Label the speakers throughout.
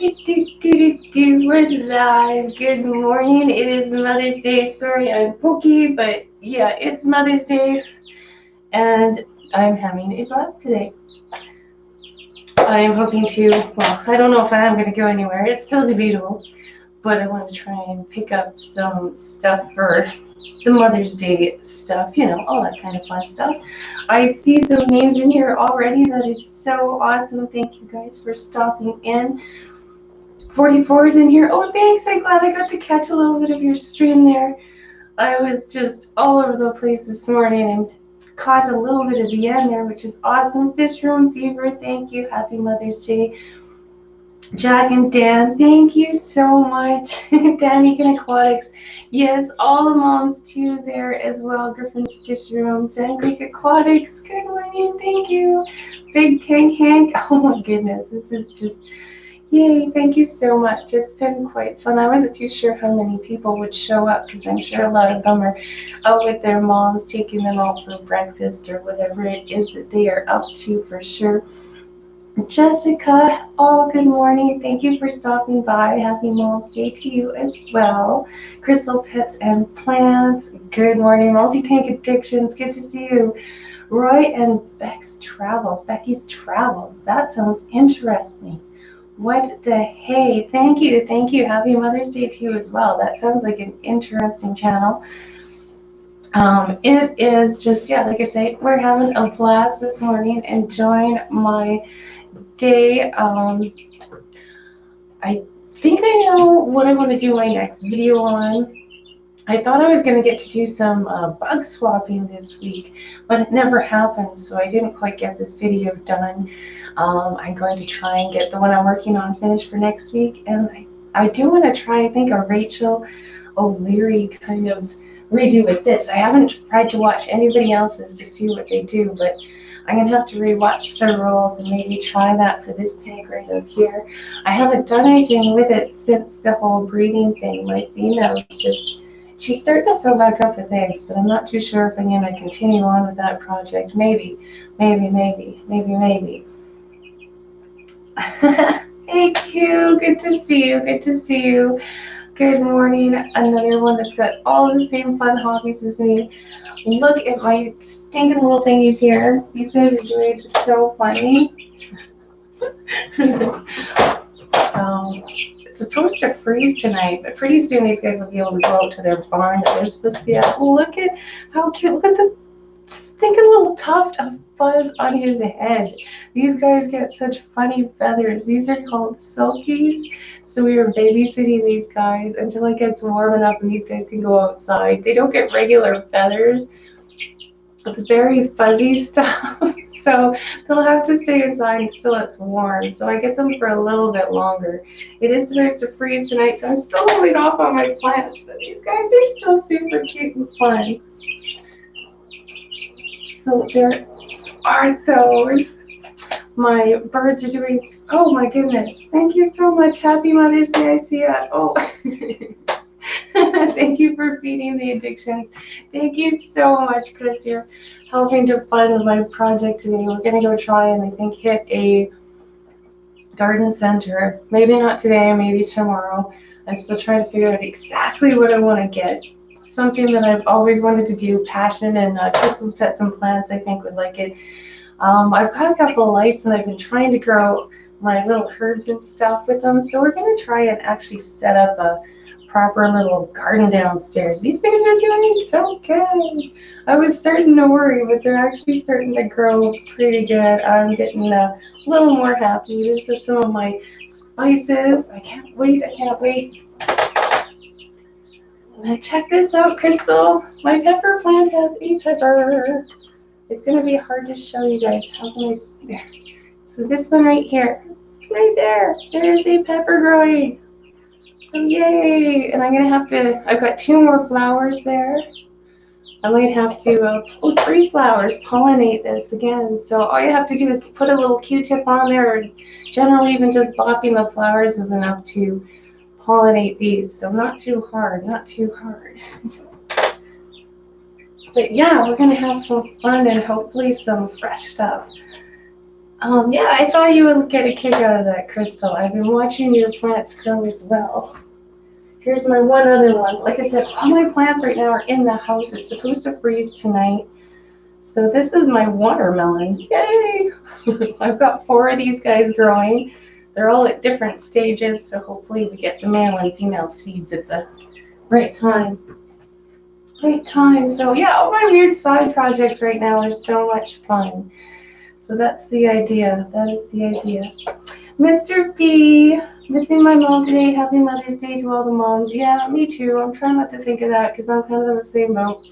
Speaker 1: We're live. Good morning. It is Mother's Day. Sorry, I'm pokey, but yeah, it's Mother's Day, and I'm having a blast today. I am hoping to, well, I don't know if I am going to go anywhere. It's still debatable, but I want to try and pick up some stuff for the Mother's Day stuff, all that kind of fun stuff. I see some names in here already. That is so awesome. Thank you guys for stopping in. 44 is in here. Oh, thanks. I'm glad I got to catch a little bit of your stream there. I was just all over the place this morning and caught a little bit of the end there, which is awesome. Fish Room Fever, thank you. Happy Mother's Day. Jack and Dan, thank you so much. Danny and Aquatics. Yes, all the moms too there as well. Griffin's Fish Room, Sand Creek Aquatics. Good morning, thank you. Big King Hank. Oh my goodness, this is just yay, thank you so much. It's been quite fun. I wasn't too sure how many people would show up because I'm sure a lot of them are out with their moms, taking them out for breakfast or whatever it is that they are up to for sure. Jessica, oh, good morning. Thank you for stopping by. Happy Mom's Day to you as well. Crystal Pets and Plants, good morning. Multi-Tank Addictions, good to see you. Roy and Becky's Travels, that sounds interesting. What the hey? Thank you. Happy Mother's Day to you as well. That sounds like an interesting channel. It is just, yeah, like I say, we're having a blast this morning, enjoying my day. I think I know what I want to do my next video on. I thought I was going to get to do some bug swapping this week, but it never happened, so I didn't quite get this video done. I'm going to try and get the one I'm working on finished for next week, and I do want to try, I think, a Rachel O'Leary kind of redo with this. I haven't tried to watch anybody else's to see what they do, but I'm going to have to rewatch the rules and maybe try that for this tank right up here. I haven't done anything with it since the whole breeding thing. My female's just, she's starting to fill back up with eggs, but I'm not too sure if I'm going to continue on with that project. Maybe. Thank you. Good to see you. Good morning. Another one that's got all the same fun hobbies as me. Look at my stinking little thingies here. These guys are doing so funny. It's supposed to freeze tonight, but pretty soon these guys will be able to go out to their barn that they're supposed to be at. Look at how cute. Look at the stinking little tuft of fuzz on his head. These guys get such funny feathers. These are called silkies. So we are babysitting these guys until it gets warm enough and these guys can go outside. They don't get regular feathers. It's very fuzzy stuff. So they'll have to stay inside until it's warm. So I get them for a little bit longer. It is supposed to freeze tonight, so I'm still holding off on my plants, but these guys are still super cute and fun. So there are those. My birds are doing, oh my goodness. Thank you so much. Happy Mother's Day. I see you. Oh, thank you for feeding the addictions. Thank you so much, Chris. You're helping to fund my project today. We're going to go try and I think hit a garden center. Maybe not today, maybe tomorrow. I'm still trying to figure out exactly what I want to get. Something that I've always wanted to do, passion, and Crystal's Pets and Plants, I think, would like it. I've got a couple of lights and I've been trying to grow my little herbs and stuff with them. So we're going to try and actually set up a proper little garden downstairs. These things are doing so good. I was starting to worry, but they're actually starting to grow pretty good. I'm getting a little more happy. These are some of my spices. I can't wait. Now check this out, Crystal. My pepper plant has a pepper. It's going to be hard to show you guys. How can I see there? So this one right here, it's right there. There's a pepper growing. So yay! And I'm going to have to, I've got 2 more flowers there. I might have to, 3 flowers, pollinate this again. So all you have to do is put a little Q-tip on there, or generally even just bopping the flowers is enough to pollinate these. So not too hard. But yeah, we're going to have some fun and hopefully some fresh stuff. Yeah, I thought you would get a kick out of that, Crystal. I've been watching your plants grow as well. Here's my one other one. Like I said, all my plants right now are in the house. It's supposed to freeze tonight. So this is my watermelon. Yay! I've got 4 of these guys growing. They're all at different stages, so hopefully we get the male and female seeds at the right time. Right time. So yeah, all my weird side projects right now are so much fun. So that's the idea. That is the idea. Mr. B, missing my mom today. Happy Mother's Day to all the moms. Yeah, me too. I'm trying not to think of that because I'm kind of in the same boat.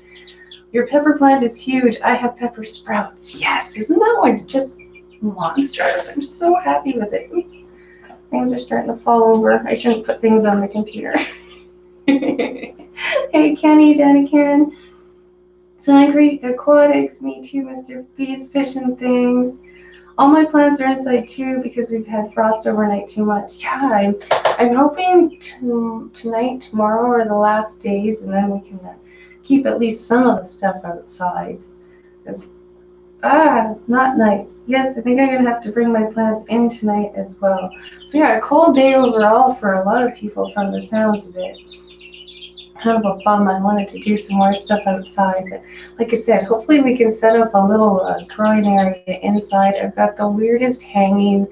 Speaker 1: Your pepper plant is huge. I have pepper sprouts. Yes, isn't that one just monstrous? I'm so happy with it. Oops. Things are starting to fall over. I shouldn't put things on the computer. Hey, Kenny, Danican. Concrete Aquatics, me too, Mr. B's fishing things. All my plants are inside too because we've had frost overnight too much. Yeah, I'm hoping tonight, tomorrow are the last days, and then we can keep at least some of the stuff outside. It's, not nice. Yes, I think I'm going to have to bring my plants in tonight as well. So yeah, a cold day overall for a lot of people from the sounds of it. Kind of a bum. I wanted to do some more stuff outside, but like I said, hopefully we can set up a little growing area inside. I've got the weirdest hanging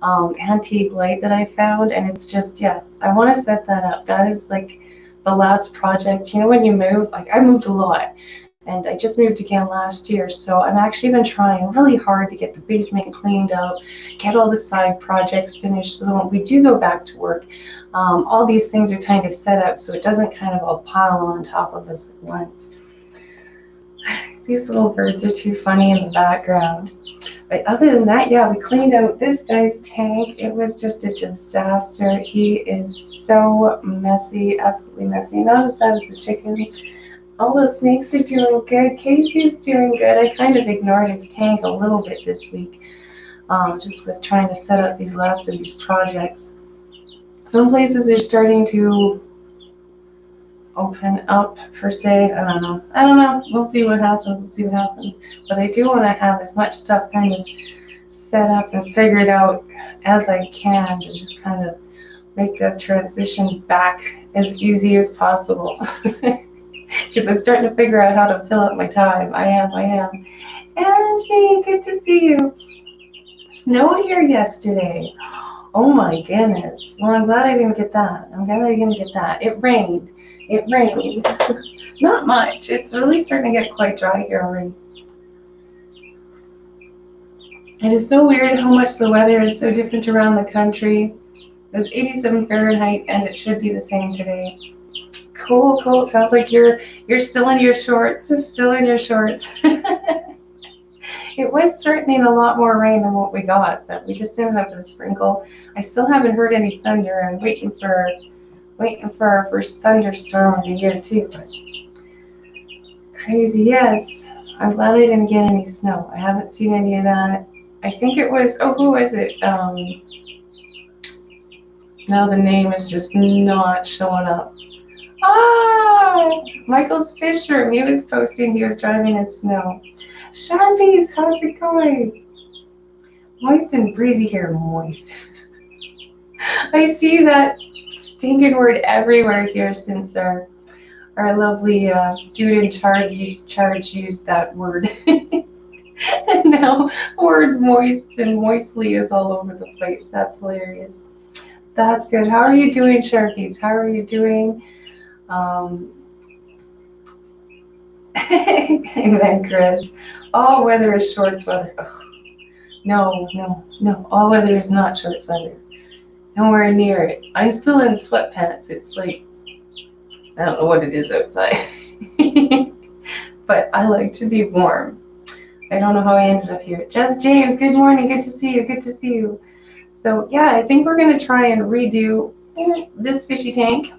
Speaker 1: antique light that I found, and it's just, yeah, I want to set that up. That is like the last project. You know, when you move, like I moved a lot, and I just moved again last year, so I've actually been trying really hard to get the basement cleaned up, get all the side projects finished, so that when we do go back to work, all these things are kind of set up so it doesn't kind of all pile on top of us at once. These little birds are too funny in the background. But other than that, yeah, we cleaned out this guy's tank. It was just a disaster. He is so messy, absolutely messy. Not as bad as the chickens. All the snakes are doing good. Casey's doing good. I kind of ignored his tank a little bit this week, just with trying to set up these last of these projects. Some places are starting to open up, per se. I don't know. We'll see what happens. But I do want to have as much stuff kind of set up and figured out as I can to just kind of make the transition back as easy as possible. Because I'm starting to figure out how to fill up my time. I am. Angie, good to see you. Snowed here yesterday. Oh my goodness. Well, I'm glad I didn't get that. It rained. Not much. It's really starting to get quite dry here already. It is so weird how much the weather is so different around the country. It was 87 Fahrenheit, and it should be the same today. Cool. It sounds like you're still in your shorts. It was threatening a lot more rain than what we got, but we just didn't have the sprinkle. I still haven't heard any thunder. I'm waiting for our first thunderstorm of the year too. But crazy, yes. I'm glad I didn't get any snow. I haven't seen any of that. I think it was, who was it? Now the name is just not showing up. Michael's fish room. He was posting he was driving in snow. Sharpies, how's it going? Moist and breezy here, moist. I see that stinking word everywhere here since our lovely dude in charge used that word. And now the word moist and moistly is all over the place. That's hilarious. That's good. How are you doing, Sharpies? How are you doing? Amen, Chris. All weather is shorts weather. Ugh. No. All weather is not shorts weather. Nowhere near it. I'm still in sweatpants. It's like, I don't know what it is outside. But I like to be warm. I don't know how I ended up here. Jess James, good morning. Good to see you. So yeah, I think we're going to try and redo this fishy tank.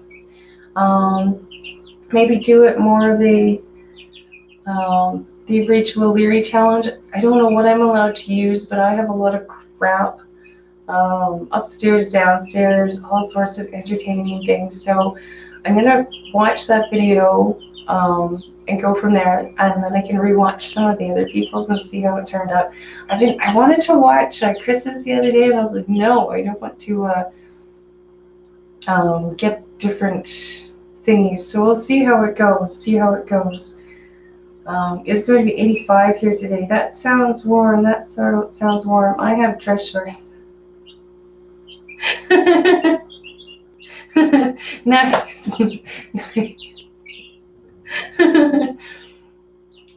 Speaker 1: Maybe do it more of the Rachel O'Leary challenge. I don't know what I'm allowed to use, but I have a lot of crap upstairs, downstairs, all sorts of entertaining things. So I'm gonna watch that video and go from there. And then I can rewatch some of the other people's and see how it turned out. I wanted to watch Chris's the other day, and I was like, no, I don't want to get different thingies. So we'll see how it goes. See how it goes. It's going to be 85 here today. That sounds warm. That sounds warm. I have dress shorts. Nice. Nice.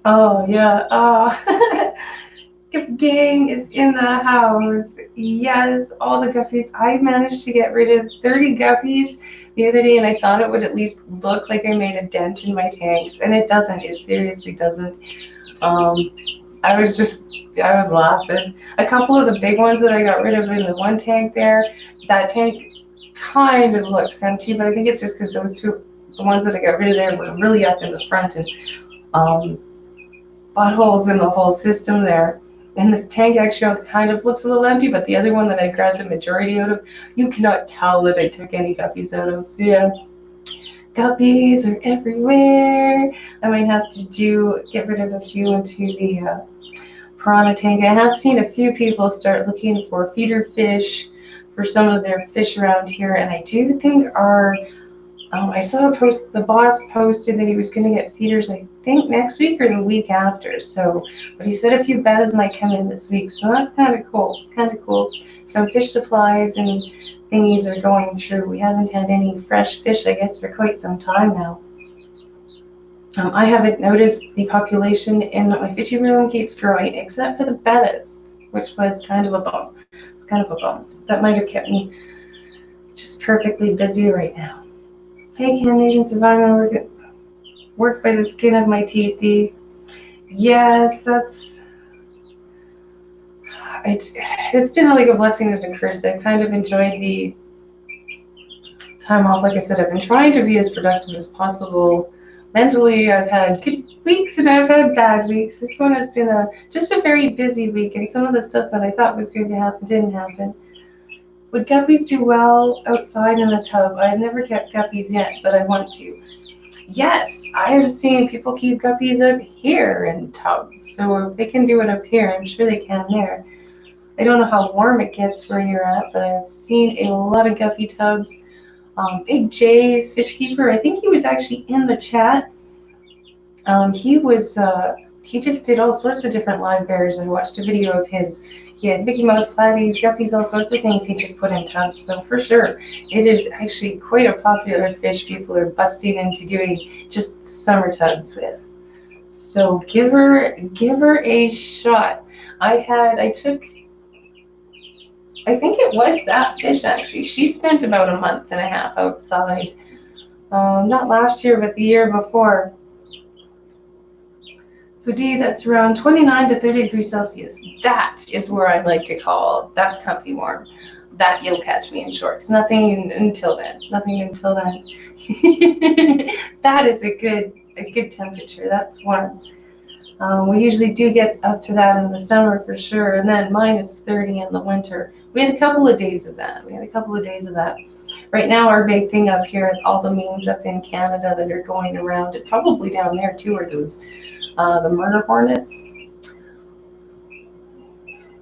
Speaker 1: Oh yeah. Oh. Gang is in the house. Yes, all the guppies. I managed to get rid of 30 guppies the other day, and I thought it would at least look like I made a dent in my tanks, and it doesn't. It seriously doesn't. Um, I was laughing. A couple of the big ones that I got rid of in the one tank there, that tank kind of looks empty, but I think it's just because those two, the ones that I got rid of there, were really up in the front and um, buttholes in the whole system there. And the tank actually kind of looks a little empty, but the other one that I grabbed the majority out of, you cannot tell that I took any guppies out of. So yeah, guppies are everywhere. I might have to get rid of a few into the piranha tank. I have seen a few people start looking for feeder fish for some of their fish around here, and I do think I saw a post, the boss posted that he was going to get feeders, I think next week or the week after. So, but he said a few bettas might come in this week, so that's kind of cool. Kind of cool. Some fish supplies and thingies are going through. We haven't had any fresh fish, I guess, for quite some time now. I haven't noticed the population in my fishing room keeps growing, except for the bettas, which was kind of a bum. It's kind of a bum. That might have kept me just perfectly busy right now. Hey, Canadian surviving work by the skin of my teeth. Yes, it's been like a blessing and a curse. I've kind of enjoyed the time off. Like I said, I've been trying to be as productive as possible. Mentally, I've had good weeks and I've had bad weeks. This one has been just a very busy week, and some of the stuff that I thought was going to happen didn't happen. Would guppies do well outside in a tub? I have never kept guppies yet, but I want to. Yes, I have seen people keep guppies up here in tubs. So if they can do it up here, I'm sure they can there. I don't know how warm it gets where you're at, but I've seen a lot of guppy tubs. Big J's Fish Keeper, I think he was actually in the chat. He just did all sorts of different live bears. I watched a video of his. He had Mickey Mouse platies, guppies, all sorts of things he just put in tubs. So for sure, it is actually quite a popular fish people are busting into doing just summer tubs with. So give her a shot. I think it was that fish actually. She spent about a month and a half outside. Not last year, but the year before. So D, that's around 29 to 30 degrees Celsius. That is where I like to call, that's comfy warm. That you'll catch me in shorts. Nothing until then. Nothing until then. That is a good temperature. That's warm. We usually do get up to that in the summer for sure, and then minus 30 in the winter. We had a couple of days of that. Right now, our big thing up here, all the memes up in Canada that are going around, and probably down there too, are those the murder hornets.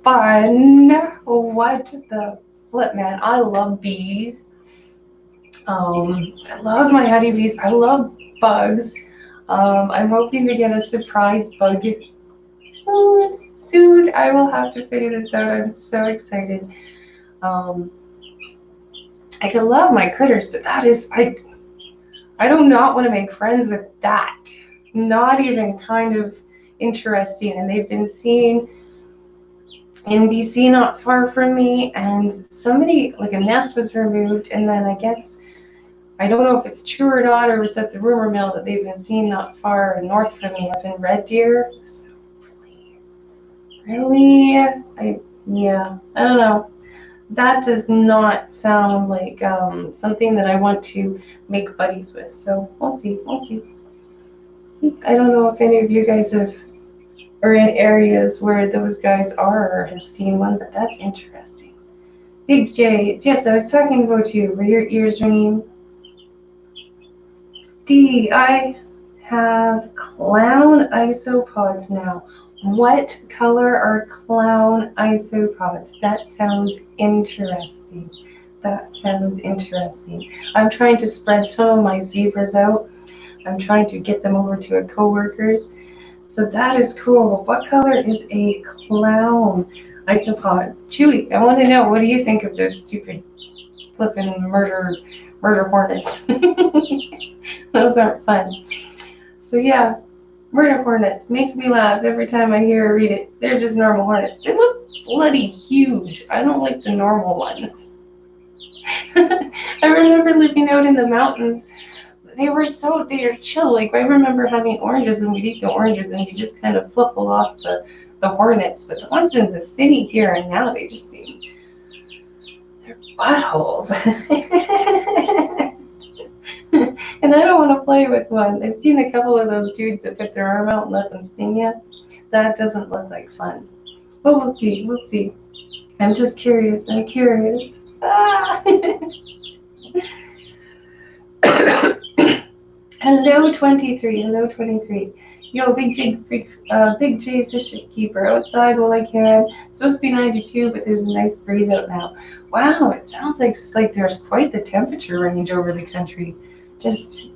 Speaker 1: Fun. What the flip, man? I love bees. I love my honeybees. I love bugs. I'm hoping to get a surprise bug soon. I will have to figure this out. I'm so excited. I could love my critters, but that is, I do not want to make friends with that. Not even kind of interesting. And they've been seen in BC not far from me, and somebody, like a nest was removed, and then I guess, I don't know if it's true or not, or it's at the rumor mill that they've been seen not far north from me up in Red Deer. So really, I don't know. That does not sound like something that I want to make buddies with. So we'll see. I don't know if any of you guys are in areas where those guys are or have seen one, but that's interesting. Big J, yes, I was talking about you. Were your ears ringing? D, I have clown isopods now. What color are clown isopods? That sounds interesting. That sounds interesting. I'm trying to spread some of my zebras out. I'm trying to get them over to a coworker's. So that is cool. What color is a clown isopod? Chewy, I want to know, what do you think of those stupid flipping murder hornets? Those aren't fun. So yeah, murder hornets makes me laugh every time I hear or read it. They're just normal hornets. They look bloody huge. I don't like the normal ones. I remember living out in the mountains. They were chill. Like, I remember having oranges and we'd eat the oranges and we just kind of fluffle off the hornets. But the ones in the city here and now, they just seem, they're buttholes. And I don't want to play with one. I've seen a couple of those dudes that put their arm out and let them sting you. That doesn't look like fun. But we'll see. We'll see. I'm just curious. I'm curious. Ah! Hello 23, hello 23. Yo, big J fish keeper outside while I can. It's supposed to be 92, but there's a nice breeze out now. Wow, it sounds like there's quite the temperature range over the country. Just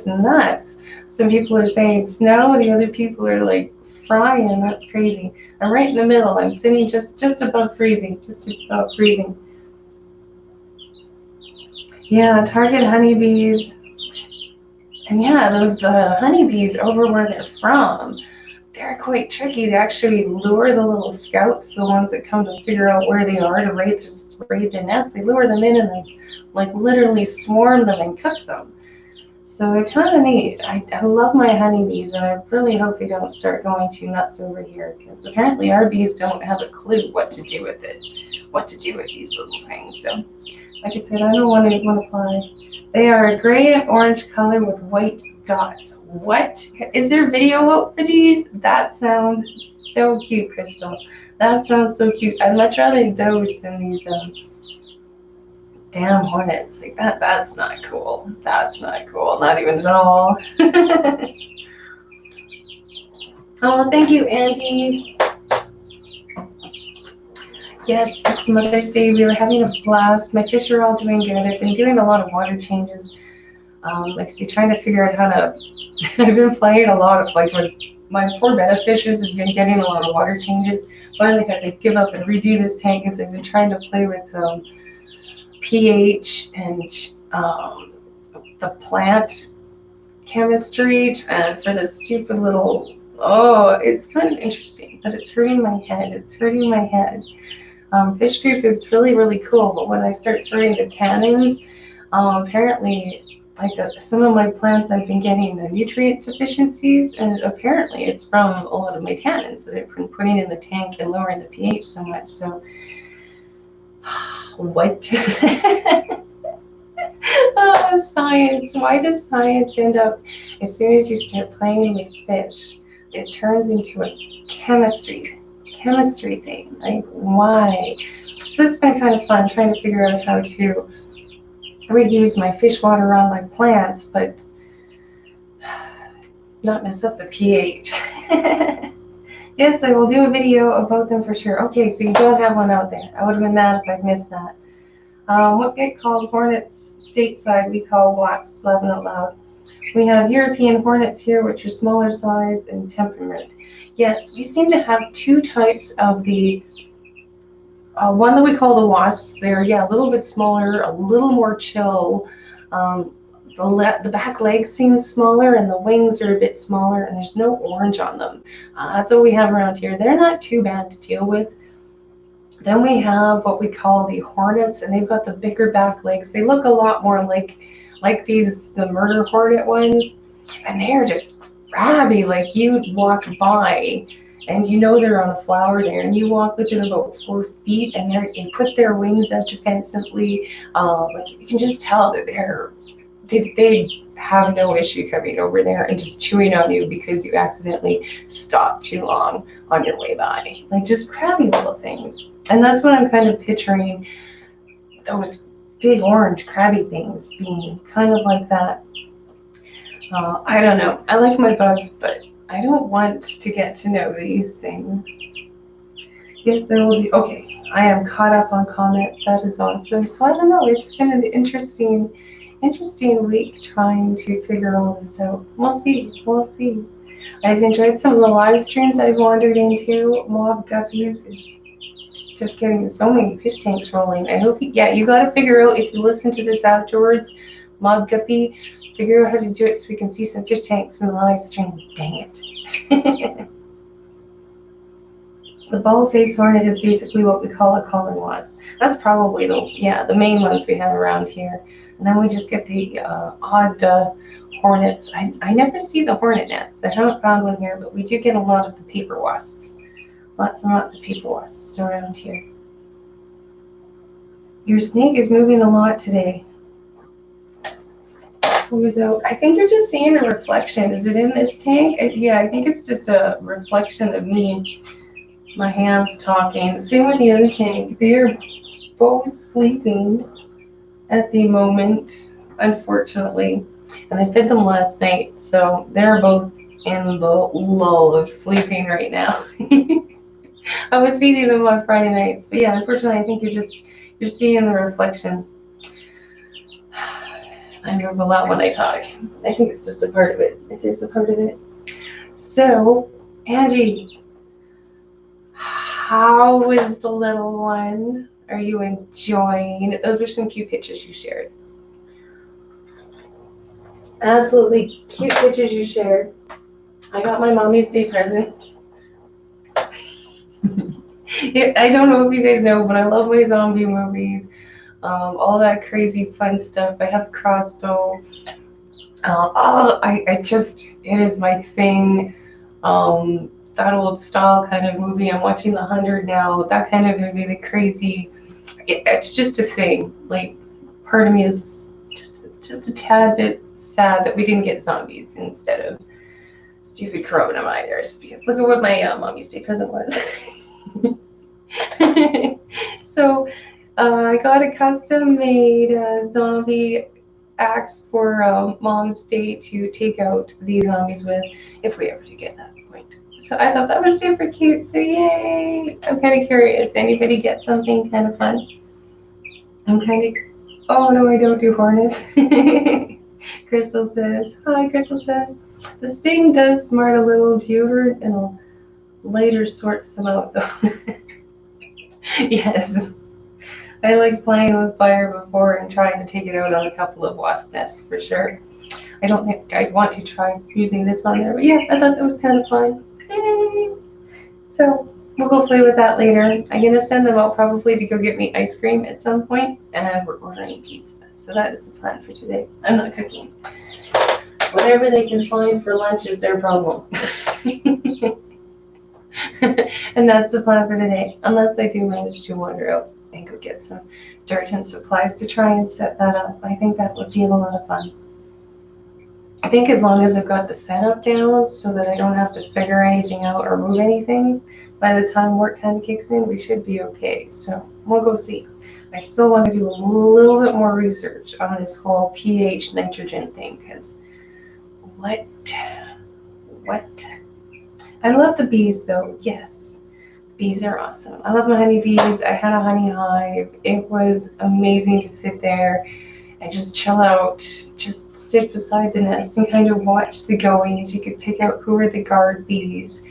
Speaker 1: nuts. Some people are saying snow, the other people are like frying. That's crazy. I'm right in the middle. I'm sitting just above freezing, just above freezing. Yeah, Target honeybees. And yeah, the honeybees over where they're from, they're quite tricky. They actually lure the little scouts, the ones that come to figure out where they are to raid their nest. They lure them in and then like literally swarm them and cook them. So they're kind of neat. I love my honeybees, and I really hope they don't start going too nuts over here, because apparently our bees don't have a clue what to do with it, what to do with these little things. So, like I said, I don't want to fly. They are a gray and orange color with white dots. What? Is there video out for these? That sounds so cute, Crystal. That sounds so cute. I'd much rather those than these damn hornets. Like that's not cool. That's not cool. Not even at all. Oh, thank you, Angie. Yes, it's Mother's Day. We were having a blast. My fish are all doing good. I've been doing a lot of water changes. Trying to figure out how to. I've been playing a lot of when my poor betta fishes have been getting a lot of water changes. Finally had to give up and redo this tank because I've been trying to play with pH and the plant chemistry for this stupid little. Oh, it's kind of interesting, but it's hurting my head. It's hurting my head. Fish poop is really, really cool, but when I start throwing the cannons, apparently, some of my plants I've been getting nutrient deficiencies, and apparently it's from a lot of my tannins that I've been putting in the tank and lowering the pH so much. So, what? Oh, science. Why does science end up, as soon as you start playing with fish, it turns into a chemistry thing? Like, why? So it's been kind of fun trying to figure out how to reuse my fish water on my plants, but not mess up the pH. Yes, I will do a video about them for sure. Okay, so you don't have one out there. I would have been mad if I missed that. What get called hornets stateside, we call wasps, laughing out loud. We have European hornets here, which are smaller size and temperament. Yes, we seem to have two types of the one that we call the wasps. They're, a little bit smaller, a little more chill. The back legs seem smaller and the wings are a bit smaller, and there's no orange on them. That's what we have around here. They're not too bad to deal with. Then we have what we call the hornets, and they've got the bigger back legs. They look a lot more like the murder hornet ones, and they're just crabby. Like, you'd walk by and they're on a flower there, and you walk within about 4 feet, and they put their wings up defensively. You can just tell that they have no issue coming over there and just chewing on you because you accidentally stopped too long on your way by. Like, just crabby little things. And that's what I'm kind of picturing, those big orange crabby things being kind of like that. I don't know. I like my bugs, but I don't want to get to know these things. Yes, there will be. Okay, I am caught up on comments. That is awesome. So I don't know. It's been an interesting week trying to figure all this out. We'll see. We'll see. I've enjoyed some of the live streams I've wandered into. Mob Guppies is just getting so many fish tanks rolling. I hope, yeah, you got to figure out if you listen to this afterwards, Mob Guppy, figure out how to do it so we can see some fish tanks in the live stream. Dang it. The bald-faced hornet is basically what we call a common wasp. That's probably the main ones we have around here. And then we just get the odd hornets. I never see the hornet nests. I haven't found one here, but we do get a lot of the paper wasps. Lots and lots of paper wasps around here. Your snake is moving a lot today. I think you're just seeing a reflection. Is it in this tank? Yeah, I think it's just a reflection of me, my hands talking. Same with the other tank. They're both sleeping at the moment, unfortunately. And I fed them last night, so they're both in the lull of sleeping right now. I was feeding them on Friday nights, but yeah, unfortunately, I think you're seeing the reflection. I move a lot when I talk. I think it's just a part of it. It is a part of it. So, Angie, how was the little one? Are you enjoying it? Those are some cute pictures you shared. Absolutely cute pictures you shared. I got my mommy's day present. Yeah, I don't know if you guys know, but I love my zombie movies. All that crazy fun stuff. I have a crossbow. It is my thing. That old style kind of movie. I'm watching The 100 now. That kind of movie, the crazy. It's just a thing. Like, part of me is just a tad bit sad that we didn't get zombies instead of stupid coronavirus. Because look at what my mommy's day present was. So I got a custom-made zombie axe for Mom's Day to take out these zombies with, if we ever do get that point. So I thought that was super cute. So yay! I'm kind of curious. Anybody get something kind of fun? Oh no, I don't do hornets. Crystal says, hi. Crystal says, the sting does smart a little. Deodorant and a lighter sorts them out though. Yes. I like playing with fire before and trying to take it out on a couple of wasp nests for sure. I don't think I'd want to try using this on there, but yeah, I thought that was kind of fun. Yay! So we'll go play with that later. I'm gonna send them out probably to go get me ice cream at some point, and we're ordering pizza. So that is the plan for today. I'm not cooking. Whatever they can find for lunch is their problem. And that's the plan for today, unless I do manage to wander out and go get some dirt and supplies to try and set that up. I think that would be a lot of fun. I think as long as I've got the setup down so that I don't have to figure anything out or move anything, by the time work kind of kicks in, we should be okay. So we'll go see. I still want to do a little bit more research on this whole pH nitrogen thing, because what? I love the bees though, yes. Bees are awesome. I love my honeybees. I had a honey hive. It was amazing to sit there and just chill out, just sit beside the nest and kind of watch the goings. You could pick out who are the guard bees.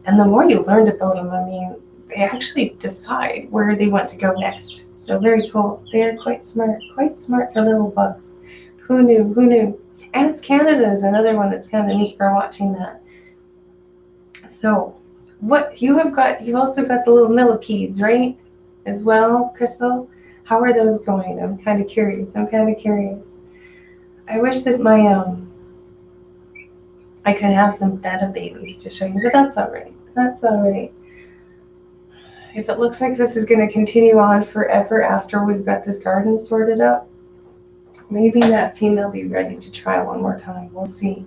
Speaker 1: And the more you learned about them, I mean, they actually decide where they want to go next. So very cool. They are quite smart for little bugs. Who knew? Who knew? And it's Canada is another one that's kind of neat for watching that. So what you've also got the little millipedes, right? As well, Crystal? How are those going? I'm kind of curious. I wish that I could have some betta babies to show you, but that's all right. If it looks like this is going to continue on forever after we've got this garden sorted out, maybe that female will be ready to try one more time. We'll see.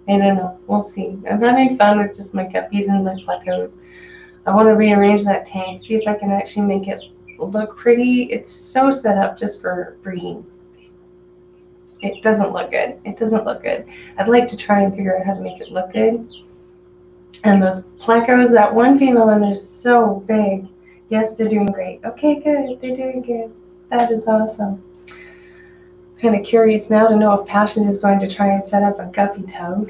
Speaker 1: I don't know. We'll see. I'm having fun with just my guppies and my plecos. I want to rearrange that tank, see if I can actually make it look pretty. It's so set up just for breeding. it doesn't look good. It doesn't look good. I'd like to try and figure out how to make it look good. And those plecos, that one female one, they're so big. Yes, they're doing great. Okay, good. They're doing good. That is awesome. Kind of curious now to know if Passion is going to try and set up a guppy tub.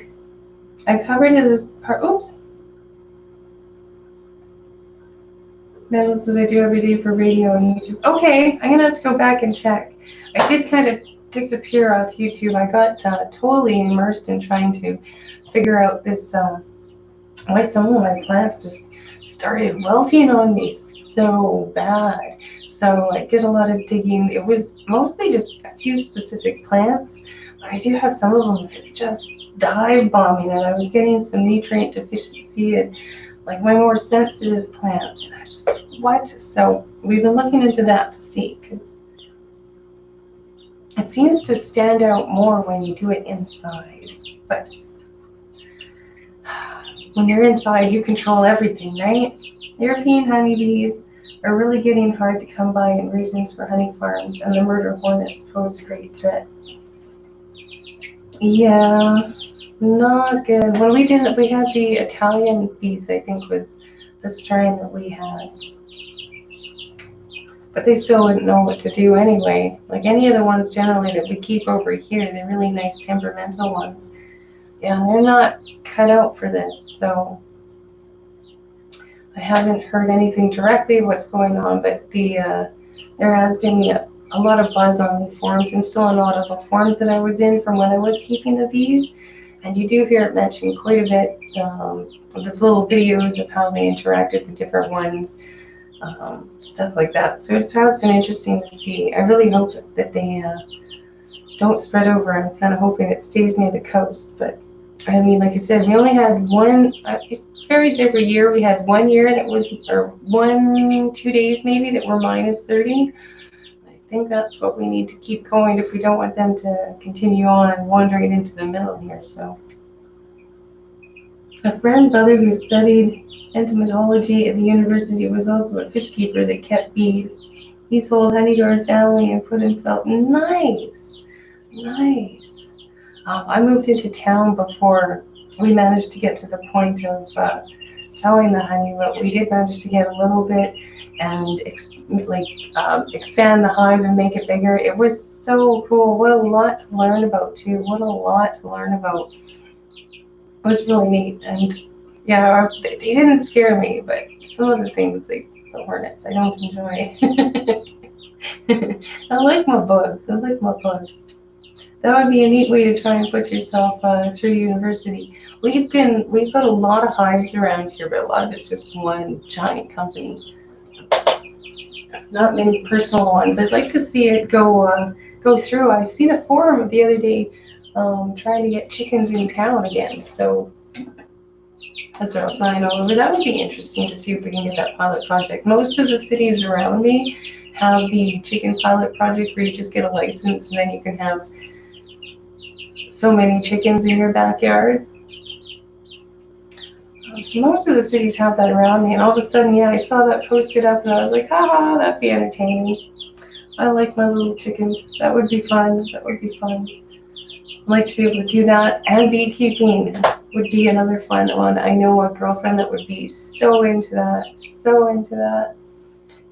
Speaker 1: I covered it as part. Oops. Medals that I do every day for radio and YouTube. Okay, I'm gonna have to go back and check. I did kind of disappear off YouTube. I got totally immersed in trying to figure out this. Why some of my plants just started wilting on me so bad. So I did a lot of digging. It was mostly just a few specific plants, but I do have some of them that just dive bombing, and I was getting some nutrient deficiency and like my more sensitive plants. And I was just like, what? So we've been looking into that to see, because it seems to stand out more when you do it inside. But when you're inside, you control everything, right? European honeybees are really getting hard to come by in regions for honey farms, and the murder hornets pose a great threat. Yeah, not good. When we did it, we had the Italian bees, I think was the strain that we had. But they still wouldn't know what to do anyway. Like any of the ones generally that we keep over here, they're really nice temperamental ones. Yeah, they're not cut out for this, so I haven't heard anything directly what's going on, but there has been a lot of buzz on the forums. I'm still in a lot of the forums that I was in from when I was keeping the bees, and you do hear it mentioned quite a bit, the little videos of how they interact with the different ones, stuff like that. So it has been interesting to see. I really hope that they don't spread over. I'm kind of hoping it stays near the coast, but I mean, like I said, we only had one. It varies every year. We had 1 year, and it was, or 2 days maybe, that were minus 30. I think that's what we need to keep going if we don't want them to continue on wandering into the middle here. So, a friend brother who studied entomology at the university was also a fish keeper that kept bees. He sold honey to our family and put himself. Nice, nice. I moved into town before we managed to get to the point of selling the honey, but we did manage to get a little bit and expand the hive and make it bigger. It was so cool. What a lot to learn about too. What a lot to learn about. It was really neat. And yeah, they didn't scare me, but some of the things, like the hornets, I don't enjoy. I like my bugs. I like my bugs. That would be a neat way to try and put yourself through university. We've got a lot of hives around here, but a lot of it's just one giant company. Not many personal ones. I'd like to see it go through. I've seen a forum the other day trying to get chickens in town again. So as they're flying all over, that would be interesting to see if we can get that pilot project. Most of the cities around me have the chicken pilot project where you just get a license and then you can have so many chickens in your backyard. So most of the cities have that around me, and all of a sudden, yeah, I saw that posted up, and I was like, haha, that'd be entertaining. I like my little chickens. That would be fun. That would be fun. I'd like to be able to do that, and beekeeping would be another fun one. I know a girlfriend that would be so into that, so into that.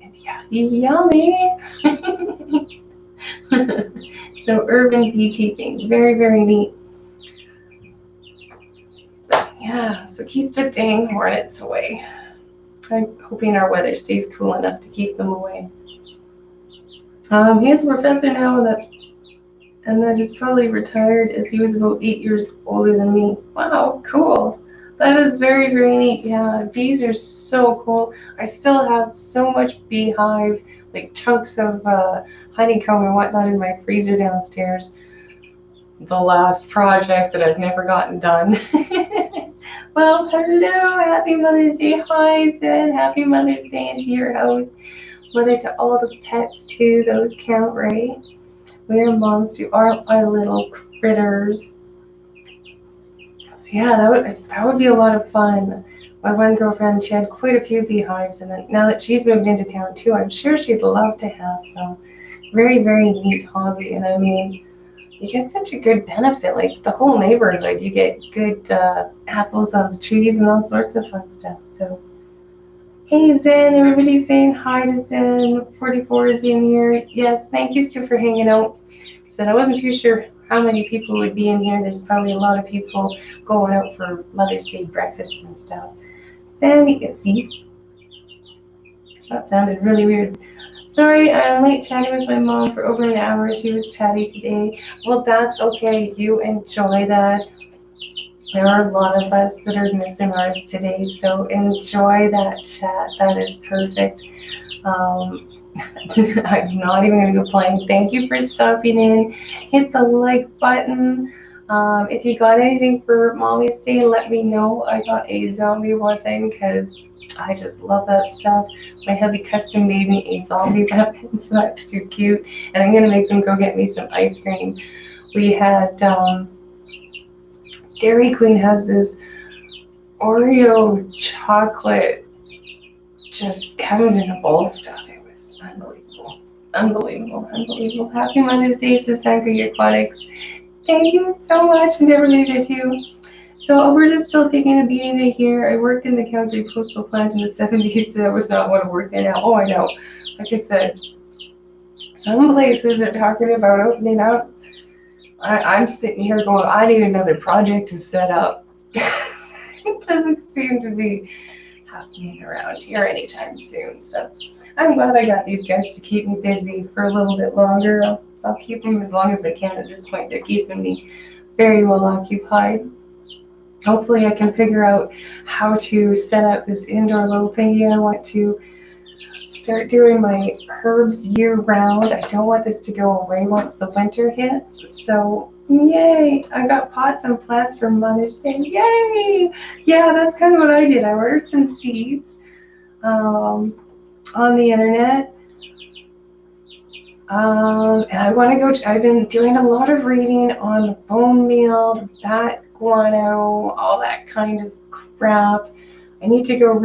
Speaker 1: And yeah, yummy. So urban beekeeping, very, very neat. Yeah, so keep the dang hornets away. I'm hoping our weather stays cool enough to keep them away. He is a professor now, and that is probably retired, as he was about 8 years older than me. Wow, cool. That is very, very neat. Yeah, bees are so cool. I still have so much beehive, like chunks of honeycomb and whatnot in my freezer downstairs. The last project that I've never gotten done. Well, hello, happy Mother's Day. Hi, Zen, happy Mother's Day into your house. Mother to all the pets too, those count, right? We are moms to our little critters. So yeah, that would be a lot of fun. My one girlfriend, she had quite a few beehives, and now that she's moved into town too, I'm sure she'd love to have some. Very, very neat hobby. And I mean, you get such a good benefit. Like the whole neighborhood, you get good apples on the trees and all sorts of fun stuff. So, hey Zen, everybody's saying hi to Zen. 44 is in here. Yes, thank you, Stu, for hanging out. I said I wasn't too sure how many people would be in here. There's probably a lot of people going out for Mother's Day breakfast and stuff. Sandy, see, that sounded really weird. Sorry, I'm late chatting with my mom for over an hour. She was chatty today. Well, that's okay. You enjoy that. There are a lot of us that are missing ours today, so enjoy that chat. That is perfect. Um, I'm not even going to complain. Thank you for stopping in. Hit the like button. If you got anything for Mommy's Day, let me know. I got a zombie weapon because I just love that stuff. My hubby custom made me a zombie weapon, so that's too cute. And I'm going to make them go get me some ice cream. We had Dairy Queen has this Oreo chocolate just heaven in a bowl stuff. It was unbelievable. Unbelievable, unbelievable. Happy Mother's Day, Sasanka Aquatics. Thank you so much, and everybody there too. So Alberta's still taking a beating right here. I worked in the Calgary Postal Plant in the 70s, so that was not what I work there now. Oh, I know. Like I said, some places are talking about opening up. I'm sitting here going, I need another project to set up. It doesn't seem to be happening around here anytime soon. So I'm glad I got these guys to keep me busy for a little bit longer. I'll keep them as long as I can at this point. They're keeping me very well occupied. Hopefully I can figure out how to set up this indoor little thingy. I want to start doing my herbs year round. I don't want this to go away once the winter hits. So yay, I got pots and plants for Mother's Day. Yay! Yeah, that's kind of what I did. I ordered some seeds on the internet. And I want to go, I've been doing a lot of reading on the bone meal, the bat guano, all that kind of crap. I need to go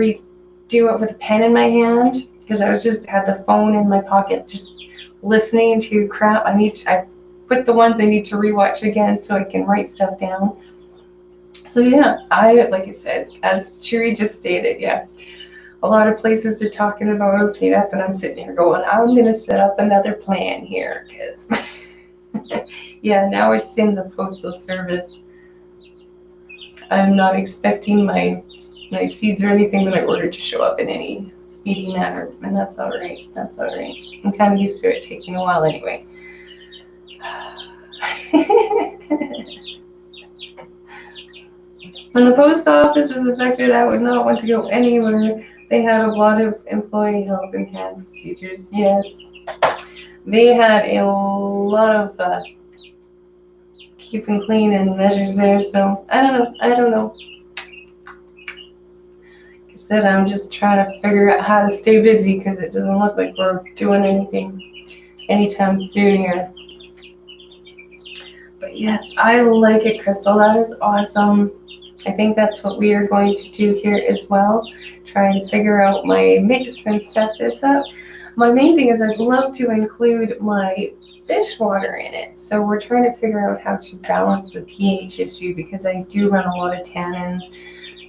Speaker 1: do it with a pen in my hand because I was just had the phone in my pocket just listening to crap. I put the ones I need to rewatch again so I can write stuff down. So yeah, like I said, as Cheery just stated, yeah, a lot of places are talking about opening up, and I'm sitting here going, I'm going to set up another plan here because, yeah, now it's in the Postal Service. I'm not expecting my seeds or anything that I ordered to show up in any speedy manner, and that's all right. That's all right. I'm kind of used to it taking a while anyway. When the post office is affected, I would not want to go anywhere. They had a lot of employee health and CAD procedures. Yes, they had a lot of keeping clean and measures there. So I don't know. Like I said, I'm just trying to figure out how to stay busy because it doesn't look like we're doing anything anytime soon here. But yes, I like it, Crystal. That is awesome. I think that's what we are going to do here as well. Try and figure out my mix and set this up. My main thing is I'd love to include my fish water in it. So we're trying to figure out how to balance the pH issue because I do run a lot of tannins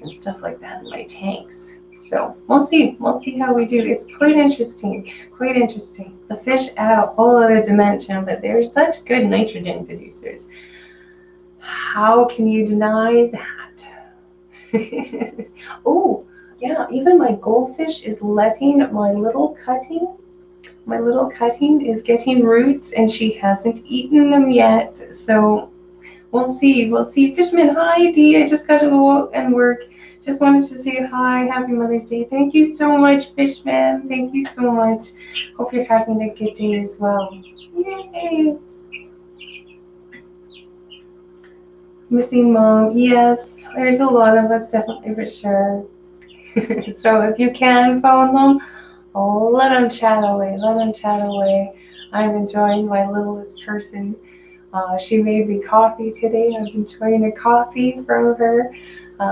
Speaker 1: and stuff like that in my tanks. So we'll see how we do. It's quite interesting, quite interesting. The fish add a whole other dimension, but they're such good nitrogen producers. How can you deny that? Oh, yeah, even my goldfish is letting my little cutting is getting roots and she hasn't eaten them yet. So we'll see. Fishman, hi Dee, I just got to go out and work. Just wanted to say hi, happy Mother's Day. Thank you so much, Fishman. Thank you so much. Hope you're having a good day as well. Yay! Missing mom, yes, there's a lot of us, definitely, for sure. So if you can phone them, let them chat away. I'm enjoying my littlest person. She made me coffee today. I'm enjoying a coffee from her.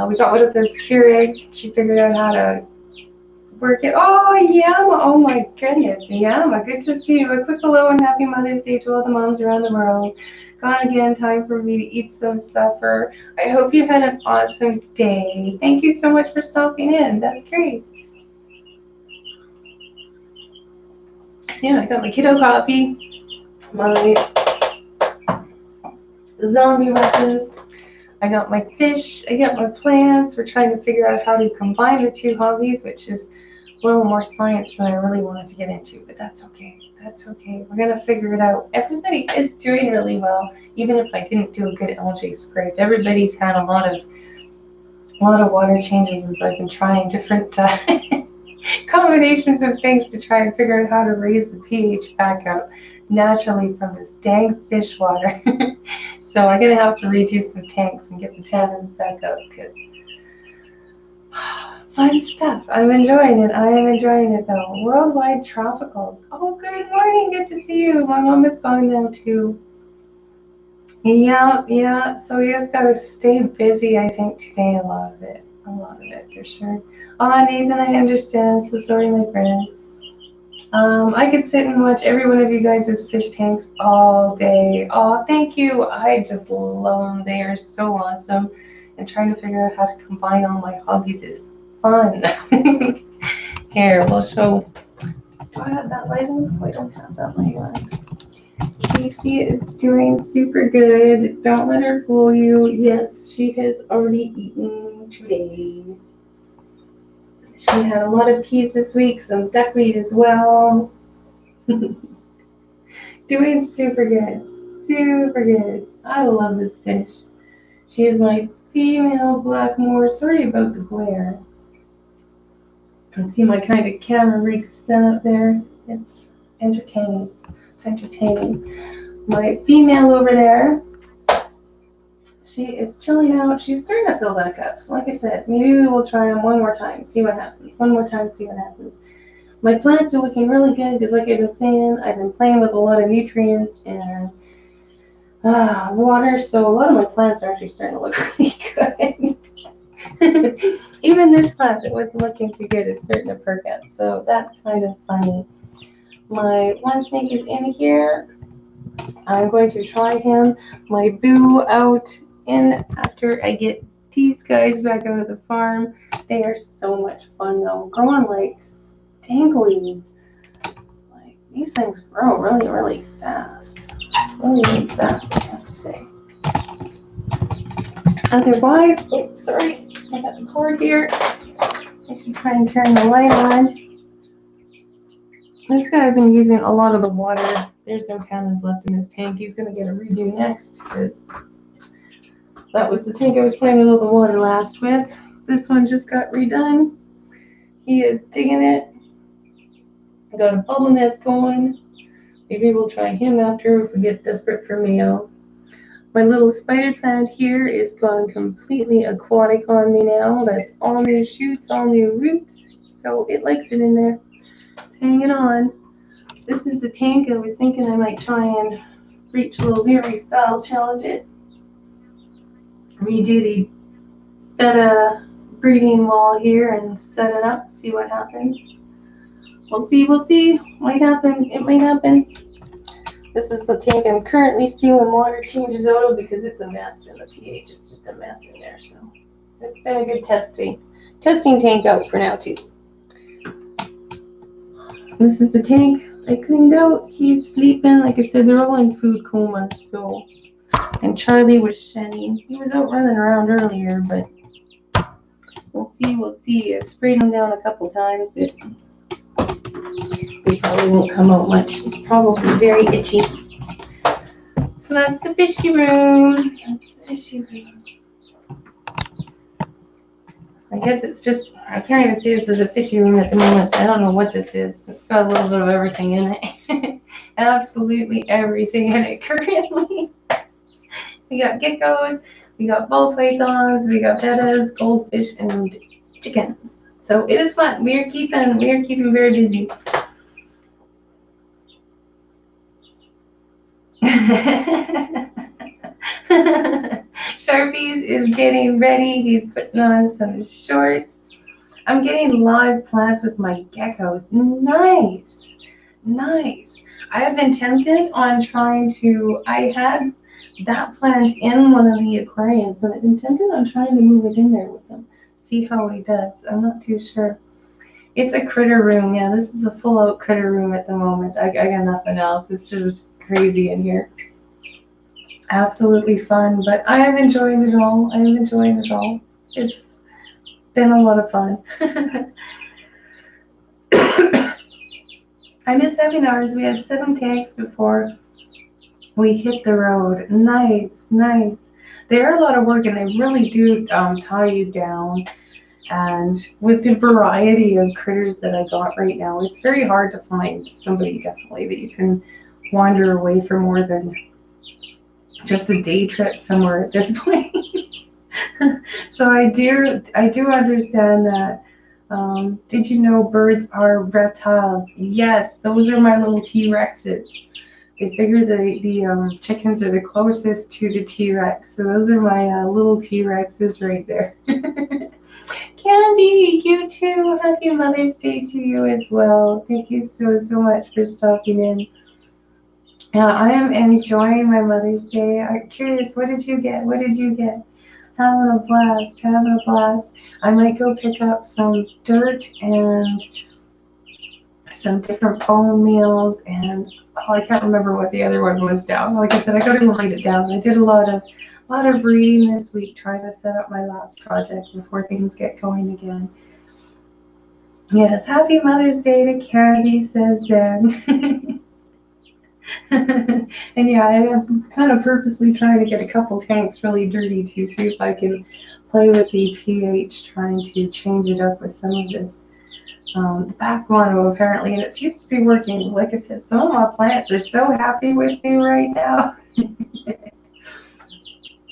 Speaker 1: We got one of those Keurigs. She figured out how to Working. Oh, Yama. Oh, my goodness. Yama, good to see you. A quick hello and happy Mother's Day to all the moms around the world. Gone again. Time for me to eat some supper. I hope you had an awesome day. Thank you so much for stopping in. That's great. So, yeah, I got my kiddo coffee, my zombie weapons. I got my fish. I got my plants. We're trying to figure out how to combine the two hobbies, which is a little more science than I really wanted to get into, but that's okay. That's okay. We're gonna figure it out. Everybody is doing really well, even if I didn't do a good algae scrape. Everybody's had a lot of water changes as I've been trying different combinations of things to try and figure out how to raise the pH back up naturally from this dang fish water. So I'm gonna have to redo some tanks and get the tannins back up because fun stuff. I'm enjoying it. I am enjoying it though. Worldwide tropicals. Oh, good morning. Good to see you. My mom is gone now too. Yeah. So we just gotta stay busy, I think, today. A lot of it for sure. Oh, Nathan, I understand. So sorry, my friend. I could sit and watch every one of you guys' fish tanks all day. Oh, thank you. I just love them. They are so awesome. And trying to figure out how to combine all my hobbies is fun. Here, we'll show. Do I have that light on? Oh, I don't have that light on. Casey is doing super good. Don't let her fool you. Yes, she has already eaten today. She had a lot of peas this week, some duckweed as well. Doing super good. Super good. I love this fish. She is my female Blackmore. Sorry about the glare. You can see my kind of camera rig set up there. It's entertaining. It's entertaining. My female over there, she is chilling out. She's starting to fill back up. So like I said, maybe we will try them one more time, see what happens. One more time, see what happens. My plants are looking really good because like I've been saying, I've been playing with a lot of nutrients and water. So a lot of my plants are actually starting to look really good. Even this plant that wasn't looking too good is starting to perk up. So that's kind of funny. My one snake is in here. I'm going to try him. My boo out in after I get these guys back out of the farm. They are so much fun though. Growing like dangleweeds. Like these things grow really, really fast. Really fast, I have to say. Otherwise, sorry, I got the cord here. I should try and turn the light on. This guy, I've been using a lot of the water. There's no tannins left in this tank. He's going to get a redo next because that was the tank I was playing with all the water last with. This one just got redone. He is digging it. I got a bubble nest going. Maybe we'll try him after if we get desperate for males. My little spider plant here is gone completely aquatic on me now. That's all new shoots, all new roots. So it likes it in there. It's hanging on. This is the tank I was thinking I might try and reach a little Leary style, challenge it. Redo the betta breeding wall here and set it up, see what happens. We'll see. Might happen, it might happen. This is the tank I'm currently stealing water changes out of because it's a mess and the pH is just a mess in there. So it's been a good testing tank out for now too. This is the tank I cleaned out. He's sleeping. Like I said, they're all in food comas. So, and Charlie was shedding. He was out running around earlier, but we'll see. I sprayed him down a couple times, but he probably won't come out much. He's probably very itchy. So that's the fishy room. I guess it's just, I can't even see this as a fishy room at the moment. I don't know what this is. It's got a little bit of everything in it. Absolutely everything in it currently. We got geckos, we got ball pythons, we got bettas, goldfish, and chickens. So it is fun. We are keeping very busy. Sharpies is getting ready. He's putting on some shorts. I'm getting live plants with my geckos. Nice. Nice. I have been tempted on trying to, I had that plant in one of the aquariums, and I've been tempted on trying to move it in there with him. See how he does. I'm not too sure. It's a critter room. Yeah, this is a full out critter room at the moment. I got nothing else. It's just crazy in here. Absolutely fun, but I am enjoying it all. I am enjoying it all. It's been a lot of fun. I miss having ours. We had 7 tanks before we hit the road. Nice, nice. They're a lot of work, and they really do tie you down. And with the variety of critters that I got right now, it's very hard to find somebody definitely that you can wander away for more than just a day trip somewhere at this point. So I do understand that. Did you know birds are reptiles? Yes, those are my little T-Rexes. They figure the chickens are the closest to the T-Rex, so those are my little T-Rexes right there. Candy, you too. Happy Mother's Day to you as well. Thank you so much for stopping in. I am enjoying my Mother's Day. I'm curious, what did you get? What did you get? Having a blast, having a blast. I might go pick up some dirt and some different pone meals, and I can't remember what the other one was down. Like I said, I gotta write it down. I did a lot of reading this week, trying to set up my last project before things get going again. Yes, happy Mother's Day to Candy, says Zen. And yeah, I'm kind of purposely trying to get a couple tanks really dirty to see if I can play with the pH, trying to change it up with some of this back mono apparently, and it seems to be working. Like I said, some of my plants are so happy with me right now.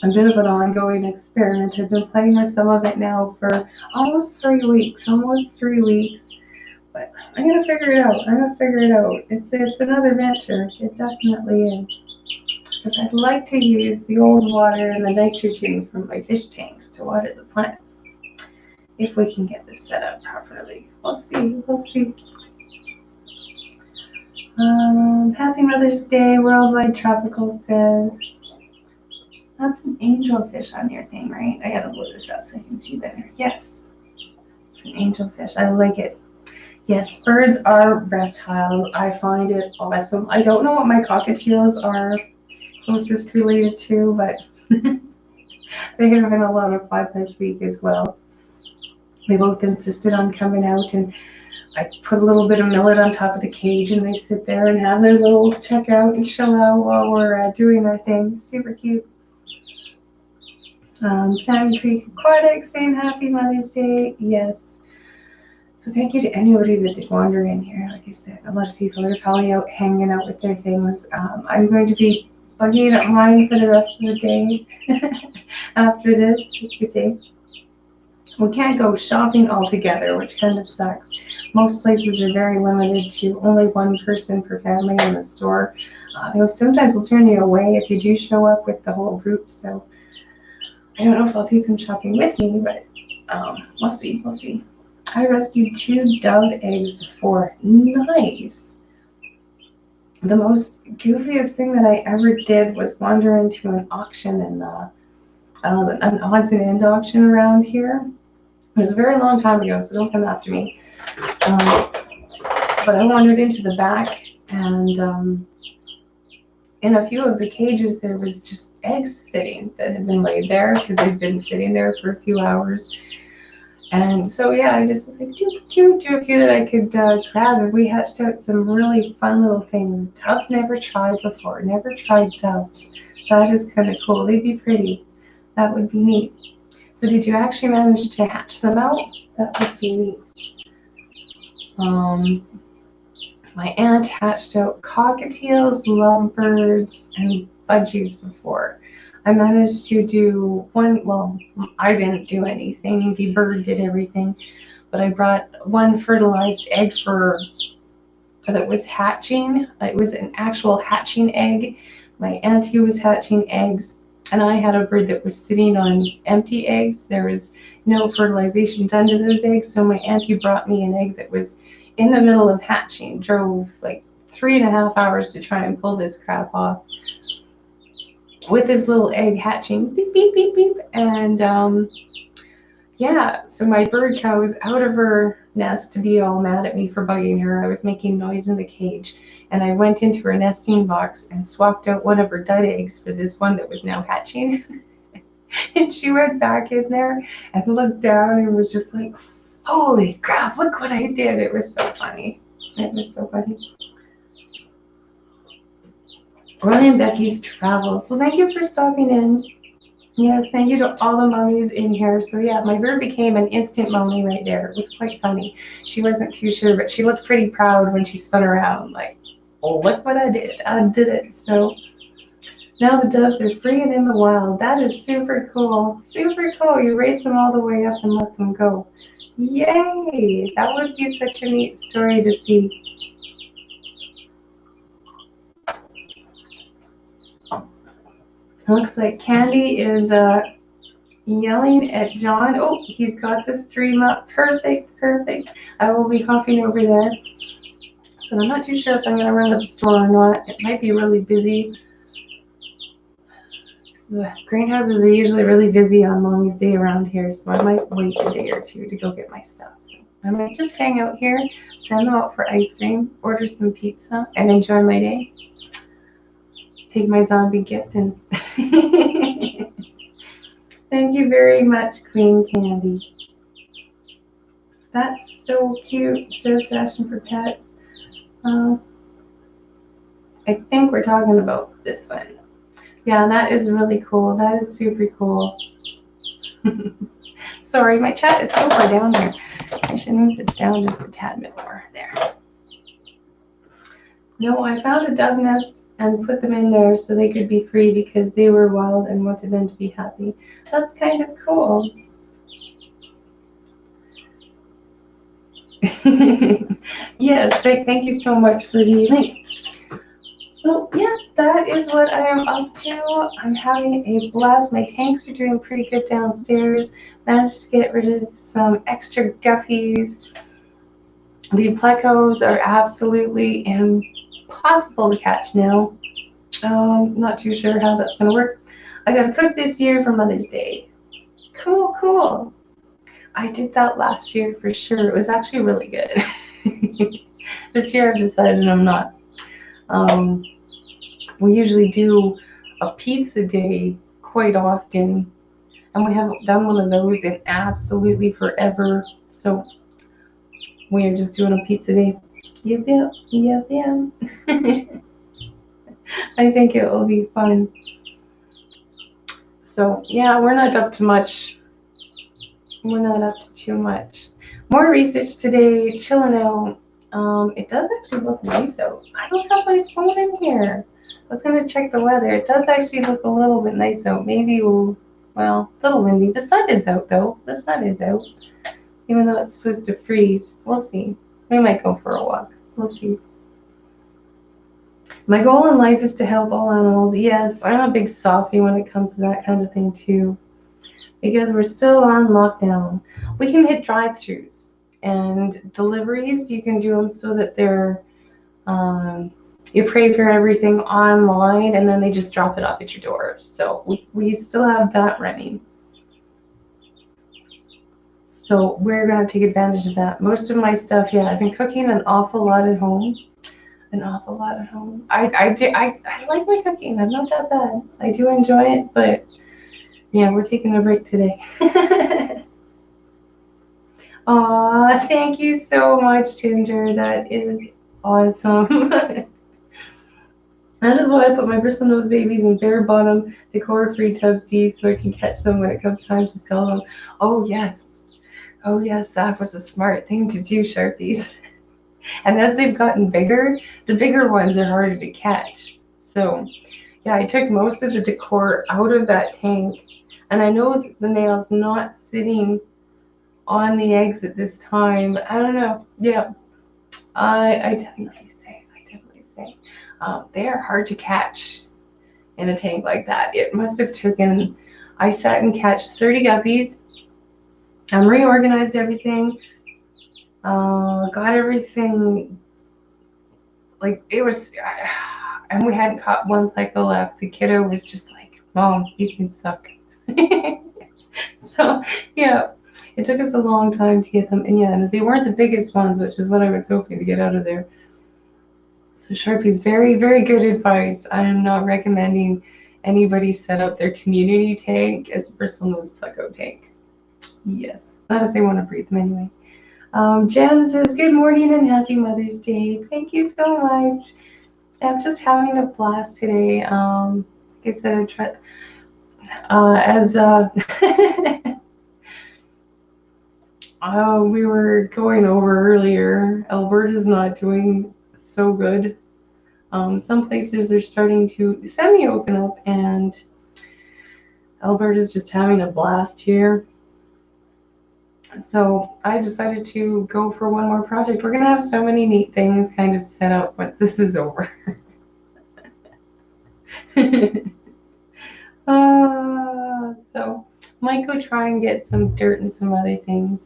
Speaker 1: A bit of an ongoing experiment. I've been playing with some of it now for almost 3 weeks, but I'm gonna figure it out. It's another venture. It definitely is. Because I'd like to use the old water and the nitrogen from my fish tanks to water the plants. If we can get this set up properly. We'll see. Happy Mother's Day, Worldwide Tropical says. That's an angelfish on your thing, right? I gotta blow this up so I can see better. Yes, it's an angelfish. I like it. Yes, birds are reptiles. I find it awesome. I don't know what my cockatiels are closest related to, but they have been a lot of fun this week as well. They both insisted on coming out, and I put a little bit of millet on top of the cage, and they sit there and have their little check out and chill out while we're doing our thing. Super cute. Salmon Creek Aquatics saying happy Mother's Day. Yes. So thank you to anybody that did wander in here. Like I said, a lot of people are probably out hanging out with their things. I'm going to be bugging up mine for the rest of the day after this. You see, we can't go shopping all together, which kind of sucks. Most places are very limited to only one person per family in the store. They sometimes will turn you away if you do show up with the whole group. So I don't know if I'll take them shopping with me, but we'll see. I rescued 2 dove eggs before. Nice. The most goofiest thing that I ever did was wander into an auction in an odds and end auction around here. It was a very long time ago, so don't come after me. But I wandered into the back, and in a few of the cages there was just eggs sitting that had been laid there because they'd been sitting there for a few hours. And so yeah, I just was like, do a few that I could grab, and we hatched out some really fun little things. Doves never tried before, never tried doves. That is kind of cool. They'd be pretty. That would be neat. So did you actually manage to hatch them out? That would be neat. My aunt hatched out cockatiels, lovebirds, and budgies before. I managed to do one, well, I didn't do anything, the bird did everything, but I brought one fertilized egg that was hatching. It was an actual hatching egg. My auntie was hatching eggs, and I had a bird that was sitting on empty eggs. There was no fertilization done to those eggs. So my auntie brought me an egg that was in the middle of hatching, drove like 3.5 hours to try and pull this crap off with this little egg hatching, beep, beep, beep, beep. And yeah, so my bird cow was out of her nest to be all mad at me for bugging her. I was making noise in the cage, and I went into her nesting box and swapped out one of her dud eggs for this one that was now hatching. And she went back in there and looked down and was just like, holy crap, look what I did. It was so funny. It was so funny. Ryan Becky's Travels. So thank you for stopping in. Yes, thank you to all the mummies in here. So yeah, my bird became an instant mummy right there. It was quite funny. She wasn't too sure, but she looked pretty proud when she spun around, like, oh, look what I did. I did it. So now the doves are free and in the wild. That is super cool. Super cool. You race them all the way up and let them go. Yay! That would be such a neat story to see. Looks like Candy is yelling at John. Oh, he's got the stream up. Perfect, perfect. I will be hopping over there. So I'm not too sure if I'm going to run to the store or not. It might be really busy. The greenhouses are usually really busy on Mommy's Day around here, so I might wait a day or two to go get my stuff. So I might just hang out here, send them out for ice cream, order some pizza, and enjoy my day. Take my zombie gift and thank you very much, Queen Candy. That's so cute, says Fashion for Pets. I think we're talking about this one. Yeah, that is really cool. That is super cool. Sorry, my chat is so far down here. I should move this down just a tad bit more. There. No, I found a dove nest and put them in there so they could be free because they were wild and wanted them to be happy. That's kind of cool. Yes, thank you so much for the link. So yeah, that is what I am up to. I'm having a blast. My tanks are doing pretty good downstairs. Managed to get rid of some extra guppies. The plecos are absolutely impossible to catch now. Not too sure how that's gonna work. I gotta cook this year for Mother's Day. Cool, cool. I did that last year for sure. It was actually really good. This year I've decided I'm not. We usually do a pizza day quite often, and we haven't done one of those in absolutely forever. So we are just doing a pizza day. Yep, yep, yep, yep. I think it will be fun. So yeah, we're not up to much. We're not up to too much. More research today, chilling out. It does actually look nice out. I don't have my phone in here. I was going to check the weather. It does actually look a little bit nice out. Maybe, well, a little windy. The sun is out, though. The sun is out. Even though it's supposed to freeze. We'll see. We might go for a walk. We'll see. My goal in life is to help all animals. Yes, I'm a big softie when it comes to that kind of thing, too. Because we're still on lockdown. We can hit drive-thrus. And deliveries, you can do them so that they're, you pay for everything online and then they just drop it off at your door. So we still have that running. So we're going to take advantage of that. Most of my stuff, yeah, I've been cooking an awful lot at home. An awful lot at home. I like my cooking. I'm not that bad. I do enjoy it, but yeah, we're taking a break today. Aw, thank you so much, Ginger. That is awesome. That is why I put my bristlenose babies in bare bottom decor-free tubs so I can catch them when it comes time to sell them. Oh yes. Oh yes, that was a smart thing to do, Sharpies. And as they've gotten bigger, the bigger ones are harder to catch. So yeah, I took most of the decor out of that tank, and I know the male's not sitting on the eggs at this time. I don't know. Yeah, I definitely say. They are hard to catch in a tank like that. It must have taken, I sat and catched 30 guppies, Reorganized everything. Got everything, like, it was, and we hadn't caught one pleco left. The kiddo was just like, Mom, these things suck. So, yeah, it took us a long time to get them. And yeah, they weren't the biggest ones, which is what I was hoping to get out of there. So Sharpie's very, very good advice. I am not recommending anybody set up their community tank as a bristlenose pleco tank. Yes, not if they want to breed them anyway. Jen says, good morning and happy Mother's Day. Thank you so much. I'm just having a blast today. Like I said, we were going over earlier, Alberta's not doing so good. Some places are starting to semi-open up, and Alberta's just having a blast here. So I decided to go for one more project. We're going to have so many neat things kind of set up once this is over. So might go try and get some dirt and some other things,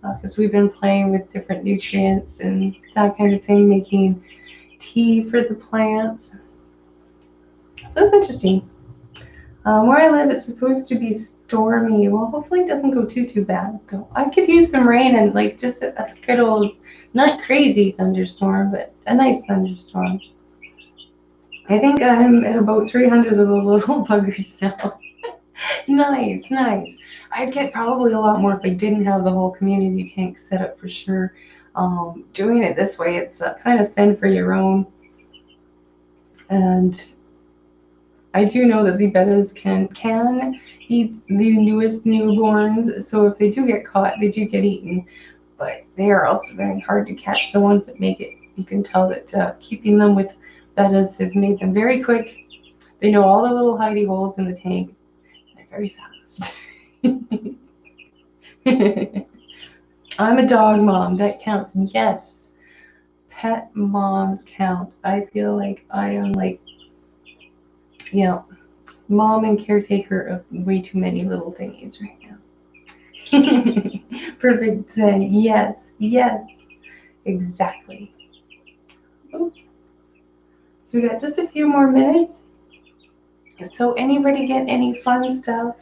Speaker 1: because we've been playing with different nutrients and that kind of thing, making tea for the plants. So it's interesting. Where I live, it's supposed to be stormy. Well, hopefully it doesn't go too bad, though. I could use some rain and like just a good old, not crazy thunderstorm, but a nice thunderstorm. I think I'm at about 300 of the little buggers now. Nice, nice. I'd get probably a lot more if I didn't have the whole community tank set up for sure. Doing it this way, it's kind of fend for your own. And I do know that the bettas can eat the newest newborns, so if they do get caught, they do get eaten. But they are also very hard to catch. The ones that make it, you can tell that keeping them with bettas has made them very quick. They know all the little hidey holes in the tank. They're very fast. I'm a dog mom. That counts. Yes. Pet moms count. I feel like I am like, mom and caretaker of way too many little thingies right now. Perfect Zen. Yes, yes, exactly. Oops. So we got just a few more minutes. So anybody get any fun stuff?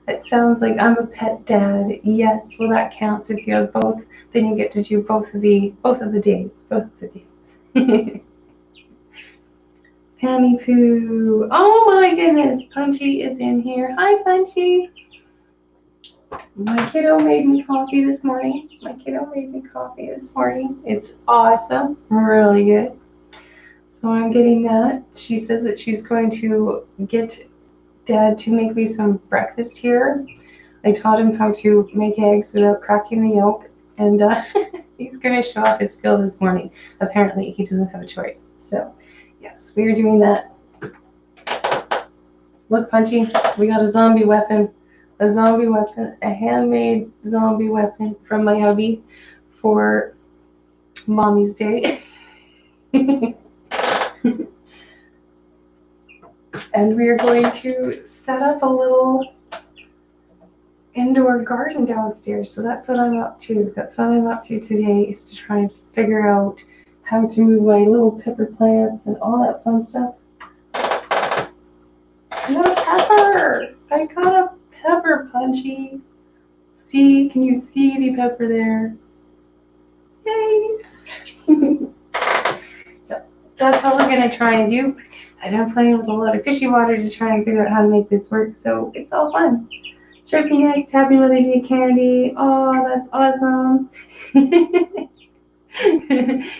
Speaker 1: It sounds like I'm a pet dad. Yes, well that counts. If you have both, then you get to do both of the days. Pammy Poo. Oh my goodness, Punchy is in here. Hi, Punchy. My kiddo made me coffee this morning. It's awesome. Really good. So I'm getting that. She says that she's going to get Dad to make me some breakfast here. I taught him how to make eggs without cracking the yolk, and he's going to show off his skill this morning. Apparently, he doesn't have a choice. So, yes, we are doing that. Look, Punchy, we got a zombie weapon. A handmade zombie weapon from my hubby for Mommy's Day. And we are going to set up a little indoor garden downstairs. So that's what I'm up to. Today, is to try and figure out how to move my little pepper plants and all that fun stuff. I got a pepper, Punchy. See, can you see the pepper there? Yay! So that's what we're gonna try and do. I've been playing with a lot of fishy water to try and figure out how to make this work, so it's all fun. Sharpie next, happy Mother's Day candy. Oh, that's awesome.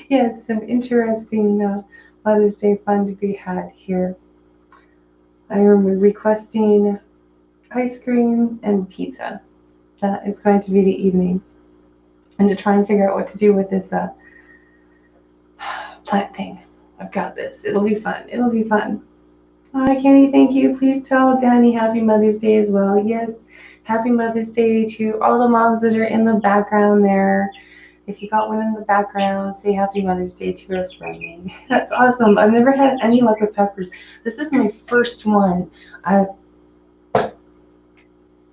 Speaker 1: Yes, some interesting Mother's Day fun to be had here. I am requesting ice cream and pizza. That is going to be the evening. And to try and figure out what to do with this plant thing. I've got this. It'll be fun. Hi, Kenny, thank you. Please tell Danny happy Mother's Day as well. Yes, happy Mother's Day to all the moms that are in the background there. If you got one in the background, say happy Mother's Day to her for me. That's awesome. I've never had any luck with peppers. This is my first one.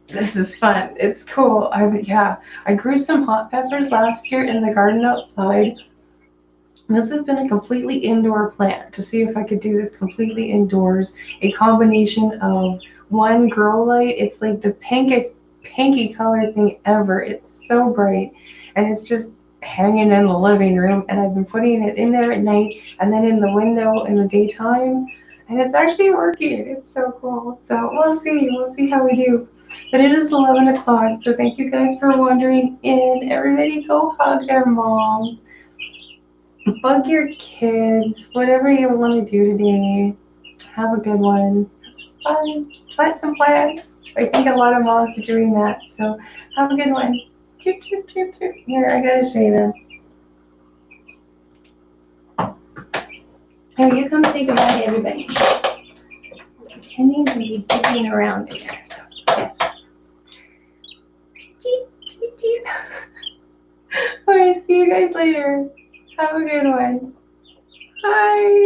Speaker 1: This is fun. It's cool. Yeah, I grew some hot peppers last year in the garden outside. This has been a completely indoor plant to see if I could do this completely indoors. A combination of one grow light. It's like the pinkest, pinky color thing ever. It's so bright. And it's just hanging in the living room. And I've been putting it in there at night and then in the window in the daytime. And it's actually working. It's so cool. So we'll see. We'll see how we do. But it is 11 o'clock. So thank you guys for wandering in. Everybody go hug their moms. Bug your kids, whatever you want to do today. Have a good one. Fun. Plant some plants. I think a lot of moms are doing that. So have a good one. Chirp, chirp, chirp, chirp. Here, I gotta show you them. Here, you come say goodbye to everybody. Kenny's gonna be digging around in there. So yes. Cheep, cheep, cheep. Alright, see you guys later. Have a good one. Bye.